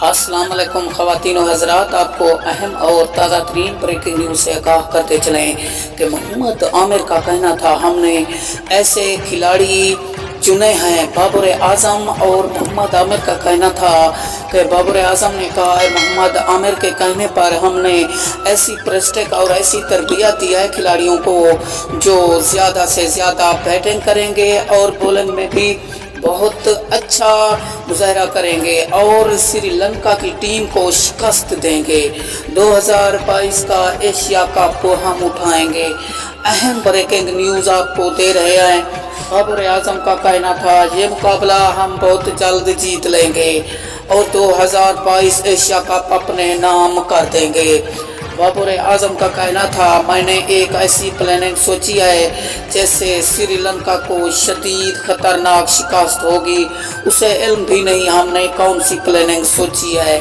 अस्सलाम वालेकुम ख़वातीन व हज़रात, आपको अहम और ताज़ा तरीन ब्रेकिंग न्यूज़ से आगाह करते चलें कि मोहम्मद आमिर का कहना था हमने ऐसे खिलाड़ी चुने हैं। बाबर आज़म और मोहम्मद आमिर का कहना था कि बाबर आज़म ने कहा है मोहम्मद आमिर के कहने पर हमने ऐसी प्रैक्टिस और ऐसी तरबियत दी है खिलाड़ियों को जो ज़्यादा से ज़्यादा बैटिंग करेंगे और बॉलिंग में भी बहुत अच्छा मुजाहरा करेंगे और श्रीलंका की टीम को शिकस्त देंगे। 2022 का एशिया कप हम उठाएंगे। अहम ब्रेकिंग न्यूज़ आपको दे रहे हैं। बाबर आज़म का कहना था ये मुकाबला हम बहुत जल्द जीत लेंगे और 2022 एशिया कप अपने नाम कर देंगे। बाबर आज़म का कहना था मैंने एक ऐसी प्लानिंग सोची है जैसे श्रीलंका को शदीद खतरनाक शिकस्त होगी, उसे इल्म भी नहीं हमने कौन सी प्लानिंग सोची है।